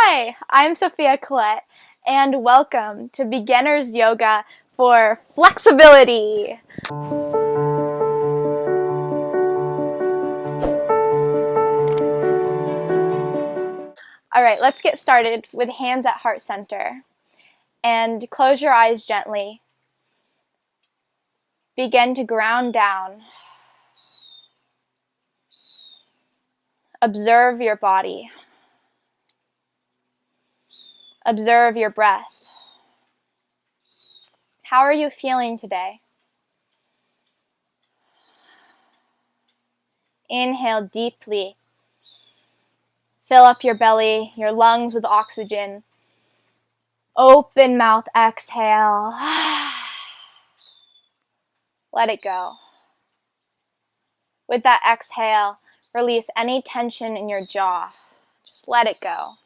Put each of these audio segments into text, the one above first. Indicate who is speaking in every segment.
Speaker 1: Hi, I'm Sophia Colette, and welcome to Beginner's Yoga for Flexibility. Alright, let's get started with hands at heart center. And close your eyes gently. Begin to ground down. Observe your body. Observe your breath. How are you feeling today? Inhale deeply. Fill up your belly, your lungs with oxygen. Open mouth, exhale. Let it go. With that exhale, release any tension in your jaw. Just let it go.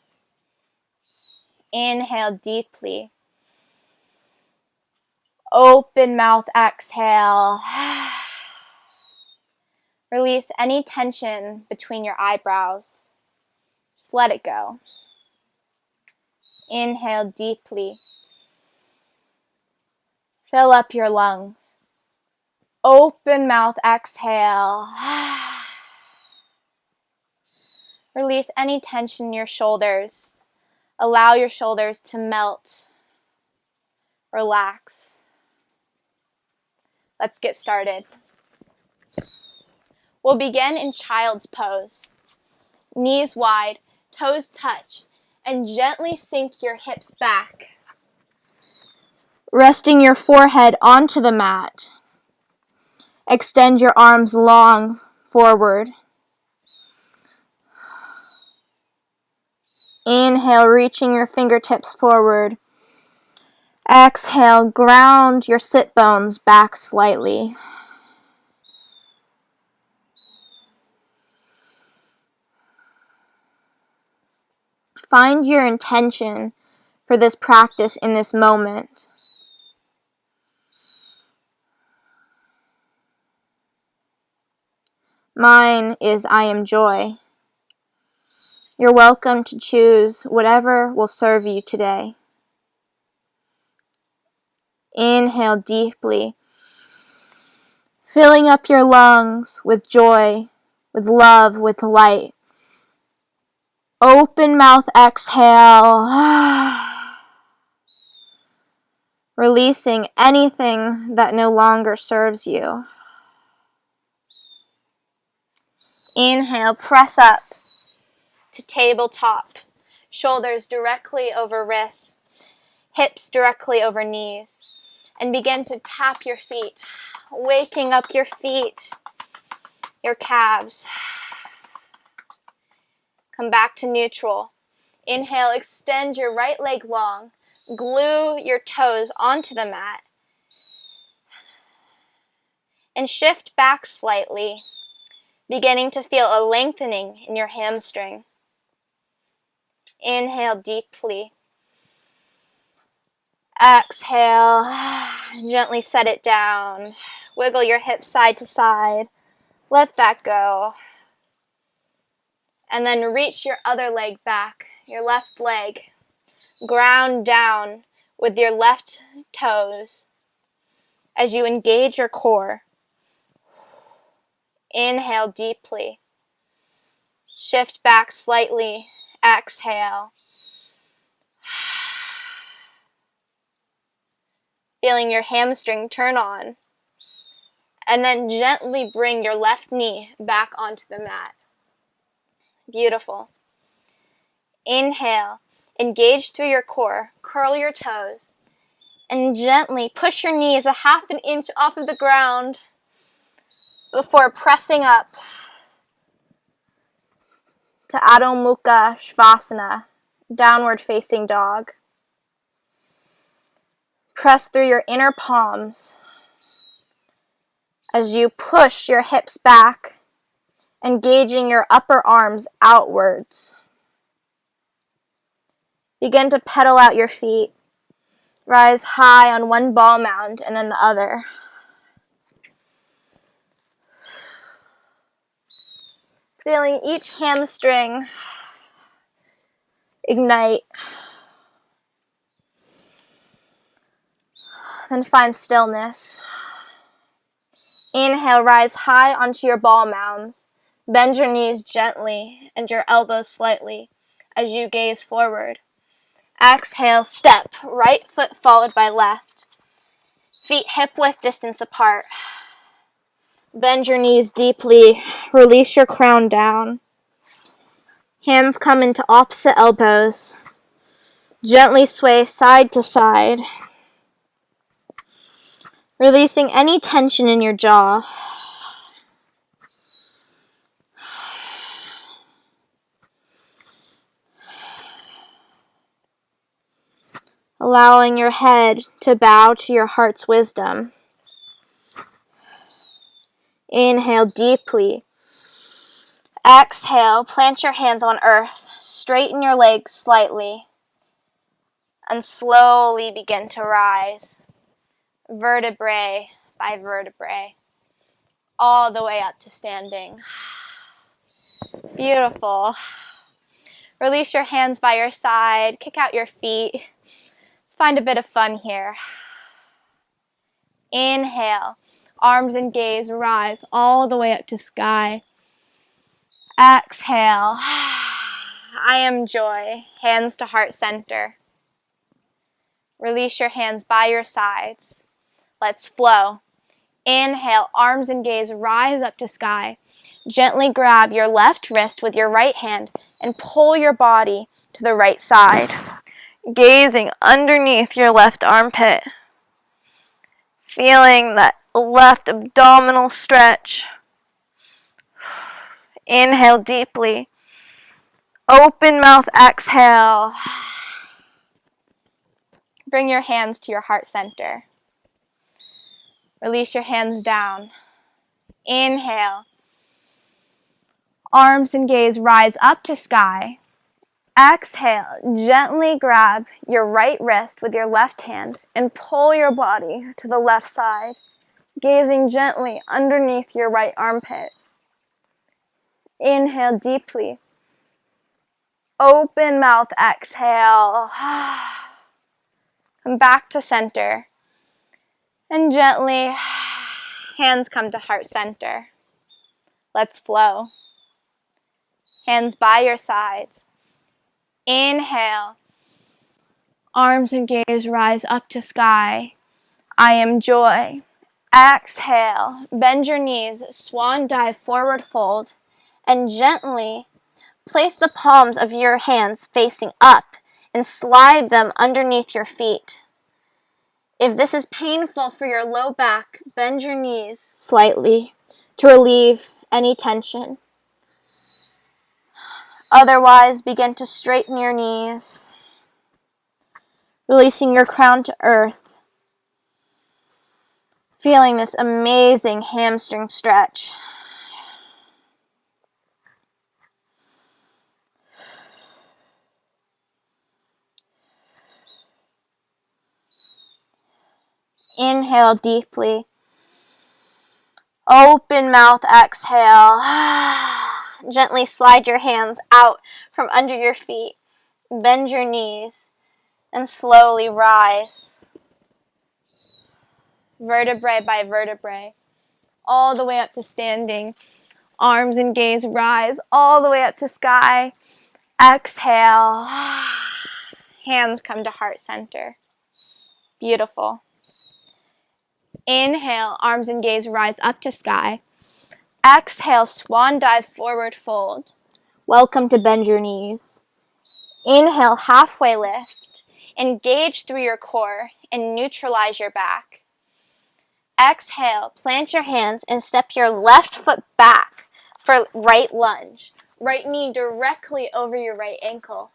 Speaker 1: Inhale deeply. Open mouth, exhale. Release any tension between your eyebrows. Just let it go. Inhale deeply. Fill up your lungs. Open mouth, exhale. Release any tension in your shoulders. Allow your shoulders to melt. Relax. Let's get started. We'll begin in child's pose. Knees wide, toes touch, and gently sink your hips back. Resting your forehead onto the mat. Extend your arms long forward. Inhale, reaching your fingertips forward. Exhale, ground your sit bones back slightly. Find your intention for this practice in this moment. Mine is I am joy. You're welcome to choose whatever will serve you today. Inhale deeply, filling up your lungs with joy, with love, with light. Open mouth, exhale. Releasing anything that no longer serves you. Inhale, press up to tabletop. Shoulders directly over wrists, hips directly over knees. And begin to tap your feet, waking up your feet, your calves. Come back to neutral. Inhale, extend your right leg long. Glue your toes onto the mat. And shift back slightly, beginning to feel a lengthening in your hamstring. Inhale deeply. Exhale, gently set it down. Wiggle your hips side to side. Let that go. And then reach your other leg back, your left leg. Ground down with your left toes as you engage your core. Inhale deeply. Shift back slightly. Exhale. Feeling your hamstring turn on. And then gently bring your left knee back onto the mat. Beautiful. Inhale. Engage through your core. Curl your toes. And gently push your knees a half an inch off of the ground before pressing up to Adho Mukha Svanasana, downward facing dog. Press through your inner palms as you push your hips back, engaging your upper arms outwards. Begin to pedal out your feet. Rise high on one ball mound and then the other. Feeling each hamstring Ignite. Then find stillness. Inhale, rise high onto your ball mounds. Bend your knees gently and your elbows slightly as you gaze forward. Exhale, step, right foot followed by left. Feet hip-width distance apart. Bend your knees deeply. Release your crown down. Hands come into opposite elbows. Gently sway side to side. Releasing any tension in your jaw. Allowing your head to bow to your heart's wisdom. Inhale deeply. Exhale, plant your hands on earth. Straighten your legs slightly. And slowly begin to rise. Vertebrae by vertebrae. All the way up to standing. Beautiful. Release your hands by your side. Kick out your feet. Let's find a bit of fun here. Inhale. Arms and gaze rise all the way up to sky. Exhale. I am joy. Hands to heart center. Release your hands by your sides. Let's flow. Inhale. Arms and gaze rise up to sky. Gently grab your left wrist with your right hand and pull your body to the right side. Gazing underneath your left armpit. Feeling that left abdominal stretch. Inhale deeply. Open mouth, exhale. Bring your hands to your heart center. Release your hands down. Inhale. Arms and gaze rise up to sky. Exhale. Gently grab your right wrist with your left hand and pull your body to the left side, gazing gently underneath your right armpit. Inhale deeply. Open mouth, exhale. Come back to center. And gently, hands come to heart center. Let's flow. Hands by your sides. Inhale. Arms and gaze rise up to sky. I am joy. Exhale. Bend your knees, swan dive, forward fold, and gently place the palms of your hands facing up and slide them underneath your feet. If this is painful for your low back, bend your knees slightly to relieve any tension. Otherwise, begin to straighten your knees, releasing your crown to earth, feeling this amazing hamstring stretch. Inhale deeply. Open mouth, exhale. Gently slide your hands out from under your feet. Bend your knees and slowly rise. Vertebrae by vertebrae. All the way up to standing. Arms and gaze rise all the way up to sky. Exhale. Hands come to heart center. Beautiful. Inhale, arms and gaze rise up to sky. Exhale, swan dive, forward fold. Welcome to bend your knees. Inhale, halfway lift. Engage through your core and neutralize your back. Exhale, plant your hands and step your left foot back for right lunge. Right knee directly over your right ankle.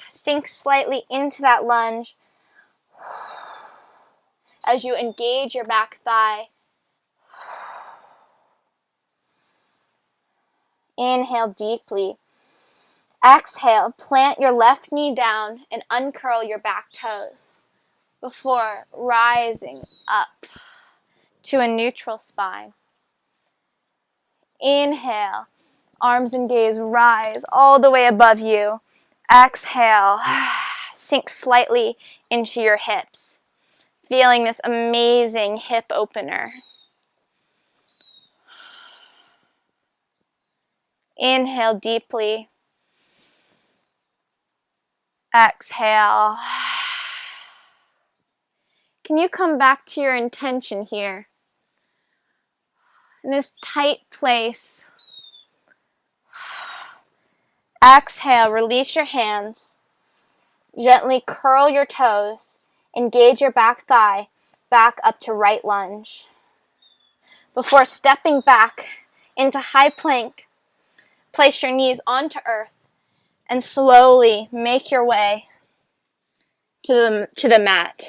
Speaker 1: Sink slightly into that lunge as you engage your back thigh. Inhale deeply. Exhale, plant your left knee down and uncurl your back toes before rising up to a neutral spine. Inhale, arms and gaze rise all the way above you. Exhale, sink slightly into your hips, feeling this amazing hip opener. Inhale deeply. Exhale. Can you come back to your intention here? In this tight place. Exhale, release your hands. Gently curl your toes. Engage your back thigh back up to right lunge. Before stepping back into high plank, place your knees onto earth and slowly make your way to the mat.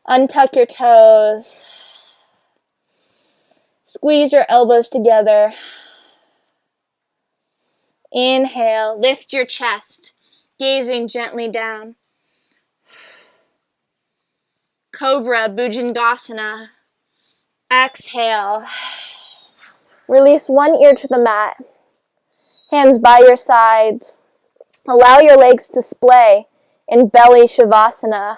Speaker 1: Untuck your toes. Squeeze your elbows together. Inhale, lift your chest, gazing gently down. Cobra, Bhujangasana. Exhale. Release one ear to the mat. Hands by your sides. Allow your legs to splay in belly Shavasana.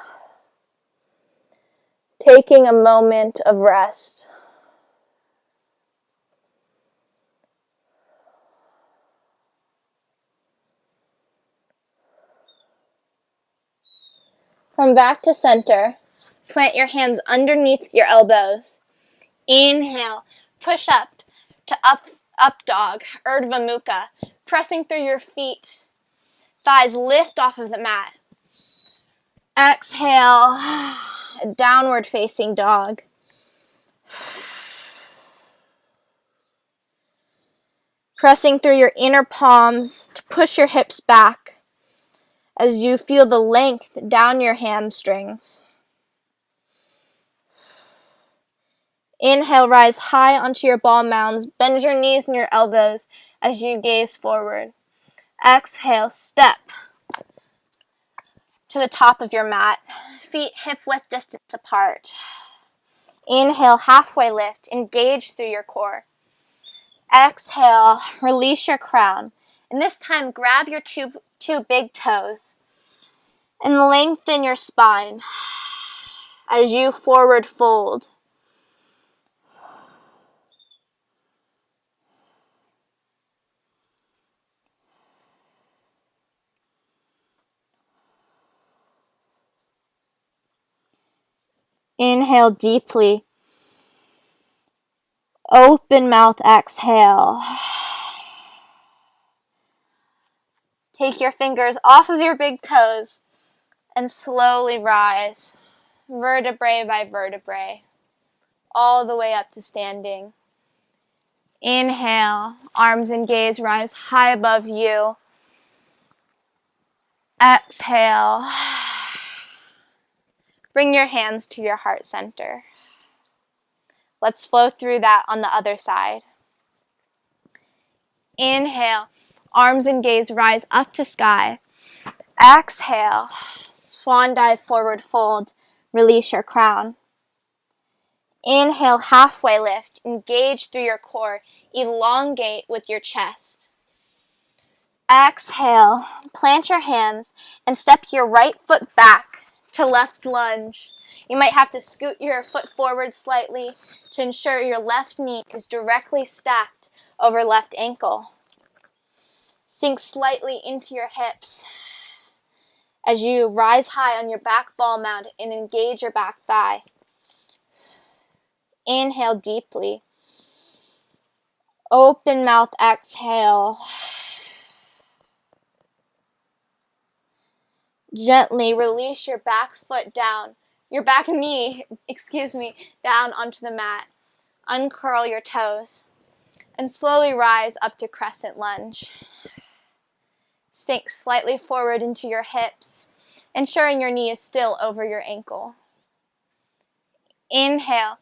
Speaker 1: Taking a moment of rest. Come back to center. Plant your hands underneath your elbows. Inhale, push up to up dog, Urdhva Mukha, pressing through your feet. Thighs lift off of the mat. Exhale, downward facing dog. Pressing through your inner palms to push your hips back as you feel the length down your hamstrings. Inhale, rise high onto your ball mounds. Bend your knees and your elbows as you gaze forward. Exhale, step to the top of your mat. Feet hip-width distance apart. Inhale, halfway lift. Engage through your core. Exhale, release your crown. And this time, grab your two big toes and lengthen your spine as you forward fold. Inhale deeply. Open mouth, exhale. Take your fingers off of your big toes and slowly rise, vertebrae by vertebrae, all the way up to standing. Inhale, arms and gaze rise high above you. Exhale. Bring your hands to your heart center. Let's flow through that on the other side. Inhale, arms and gaze rise up to sky. Exhale, swan dive, forward fold, release your crown. Inhale, halfway lift, engage through your core, elongate with your chest. Exhale, plant your hands and step your right foot back to left lunge. You might have to scoot your foot forward slightly to ensure your left knee is directly stacked over left ankle. Sink slightly into your hips as you rise high on your back ball mound and engage your back thigh. Inhale deeply. Open mouth, exhale. Gently release your back foot down, your back knee, down onto the mat. Uncurl your toes and slowly rise up to Crescent Lunge. Sink slightly forward into your hips, ensuring your knee is still over your ankle. Inhale,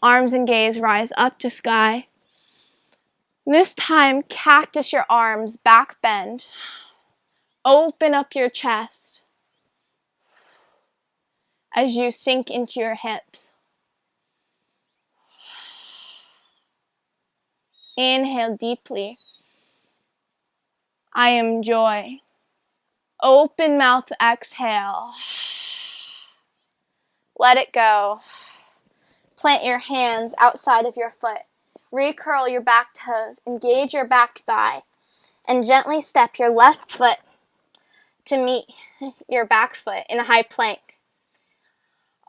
Speaker 1: arms and gaze rise up to sky. This time, cactus your arms, back bend. Open up your chest as you sink into your hips. Inhale deeply. I am joy. Open mouth, exhale. Let it go. Plant your hands outside of your foot. Recurl your back toes. Engage your back thigh. And gently step your left foot to meet your back foot in a high plank.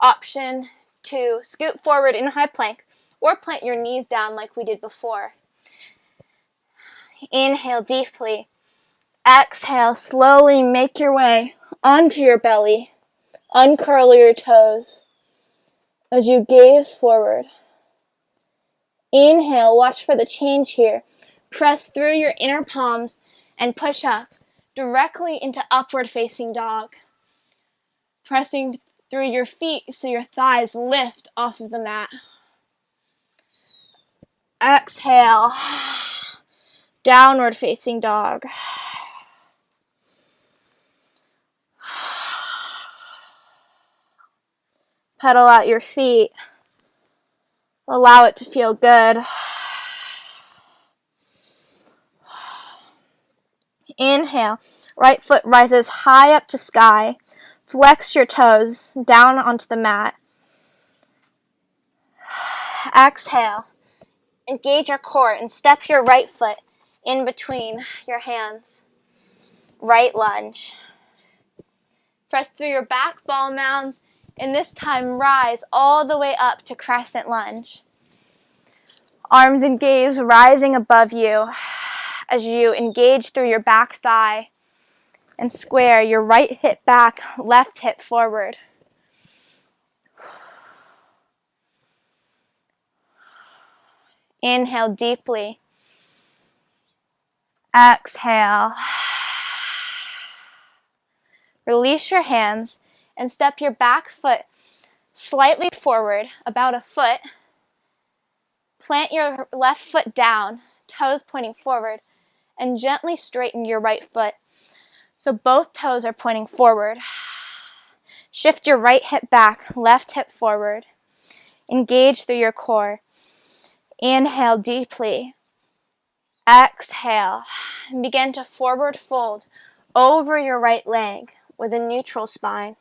Speaker 1: Option 2, scoot forward in a high plank or plant your knees down like we did before. Inhale deeply. Exhale, slowly make your way onto your belly. Uncurl your toes as you gaze forward. Inhale, watch for the change here. Press through your inner palms and push up directly into upward facing dog. Pressing through your feet so your thighs lift off of the mat. Exhale, downward facing dog. Pedal out your feet. Allow it to feel good. Inhale, right foot rises high up to sky. Flex your toes down onto the mat. Exhale, engage your core and step your right foot in between your hands. Right lunge. Press through your back ball mounds and this time rise all the way up to Crescent Lunge. Arms and gaze rising above you as you engage through your back thigh and square your right hip back, left hip forward. Inhale deeply. Exhale. Release your hands and step your back foot slightly forward, about a foot. Plant your left foot down, toes pointing forward, and gently straighten your right foot so both toes are pointing forward. Shift your right hip back, left hip forward. Engage through your core. Inhale deeply. Exhale. And begin to forward fold over your right leg with a neutral spine.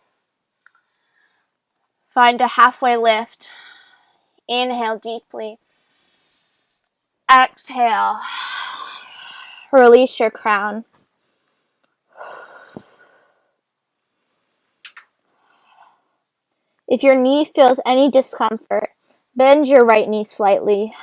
Speaker 1: Find a halfway lift. Inhale deeply. Exhale. Release your crown. If your knee feels any discomfort, bend your right knee slightly.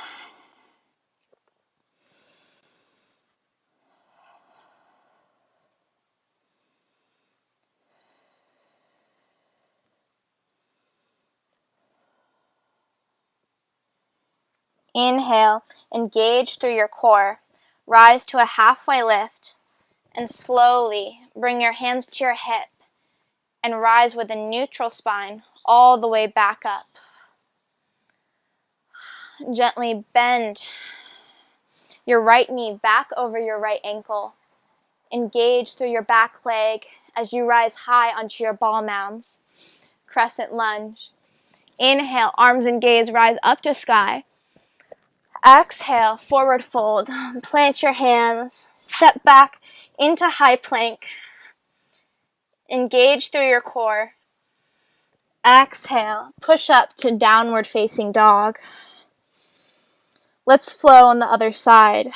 Speaker 1: Inhale, engage through your core. Rise to a halfway lift and slowly bring your hands to your hip and rise with a neutral spine all the way back up. Gently bend your right knee back over your right ankle. Engage through your back leg as you rise high onto your ball mounds. Crescent lunge. Inhale, arms and gaze rise up to sky. Exhale, forward fold. Plant your hands. Step back into high plank. Engage through your core. Exhale, push up to downward facing dog. Let's flow on the other side.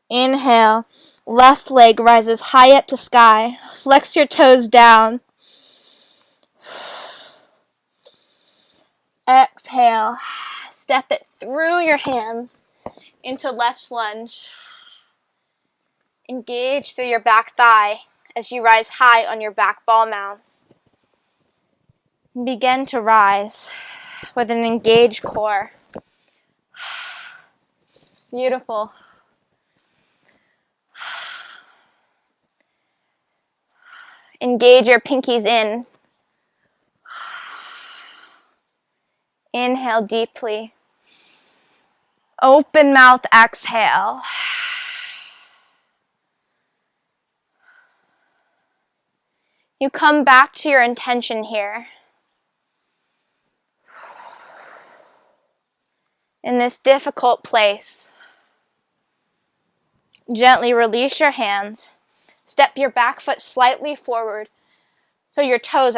Speaker 1: Inhale, left leg rises high up to sky. Flex your toes down. Exhale, step it through your hands into left lunge. Engage through your back thigh as you rise high on your back ball mounds. Begin to rise with an engaged core. Beautiful. Engage your pinkies in. Inhale deeply. Open mouth, exhale. You come back to your intention here. In this difficult place, gently release your hands. Step your back foot slightly forward so your toes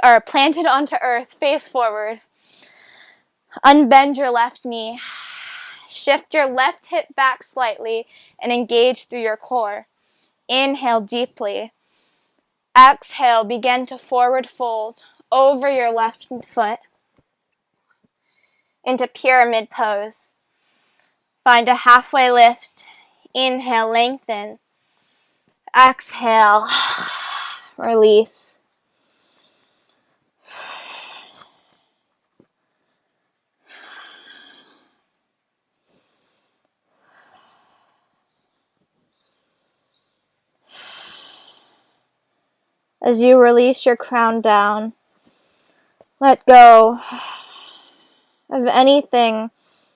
Speaker 1: are planted onto earth, face forward. Unbend your left knee. Shift your left hip back slightly and engage through your core. Inhale deeply. Exhale, begin to forward fold over your left foot into pyramid pose. Find a halfway lift. Inhale, lengthen. Exhale, release. As you release your crown down, let go of anything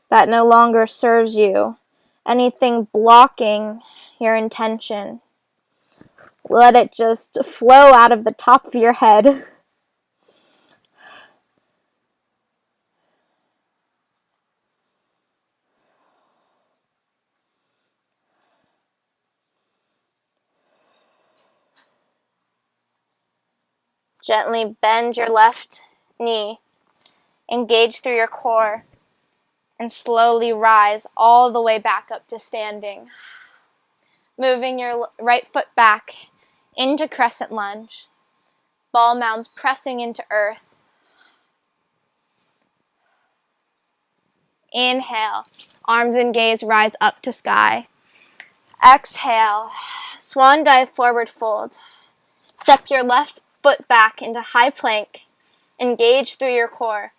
Speaker 1: that no longer serves you, anything blocking your intention. Let it just flow out of the top of your head. Gently bend your left knee, engage through your core, and slowly rise all the way back up to standing. Moving your right foot back into Crescent Lunge. Ball mounds pressing into earth. Inhale, arms and gaze rise up to sky. Exhale, swan dive forward fold. Step your left foot back into high plank. Engage through your core.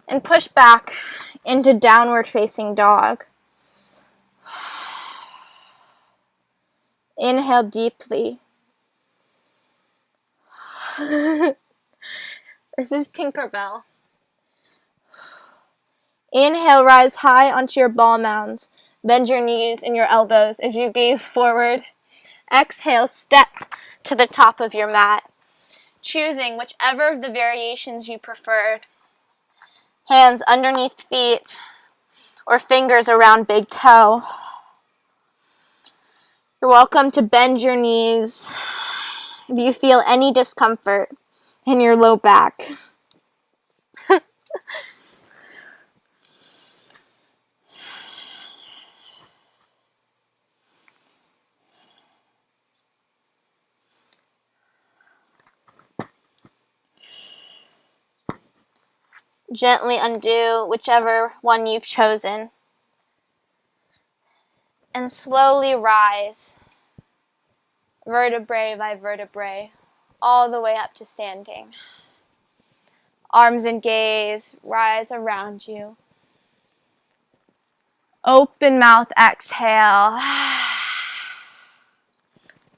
Speaker 1: And push back into downward facing dog. Inhale deeply. This is Tinkerbell. Inhale, rise high onto your ball mounds. Bend your knees and your elbows as you gaze forward. Exhale, step to the top of your mat, choosing whichever of the variations you preferred. Hands underneath feet or fingers around big toe. You're welcome to bend your knees if you feel any discomfort in your low back. Gently undo whichever one you've chosen. And slowly rise, vertebrae by vertebrae, all the way up to standing. Arms and gaze rise around you. Open mouth, exhale.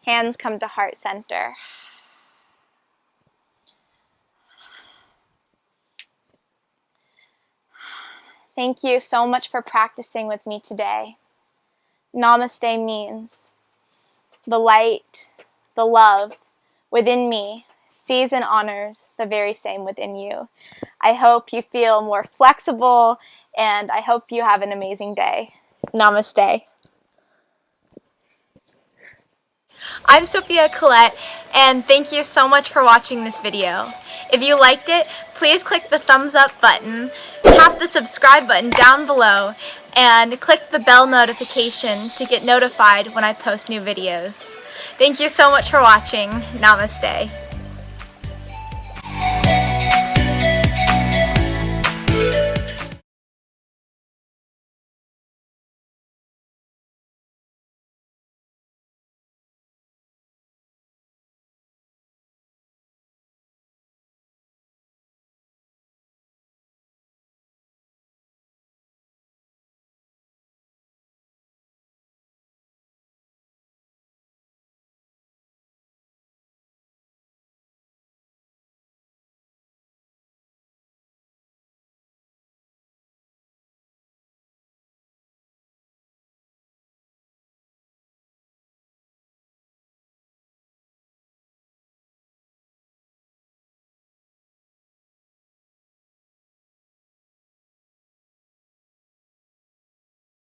Speaker 1: Hands come to heart center. Thank you so much for practicing with me today. Namaste means the light, the love within me sees and honors the very same within you. I hope you feel more flexible, and I hope you have an amazing day. Namaste. I'm Sophia Colette, and thank you so much for watching this video. If you liked it, please click the thumbs up button, tap the subscribe button down below, and click the bell notification to get notified when I post new videos. Thank you so much for watching. Namaste.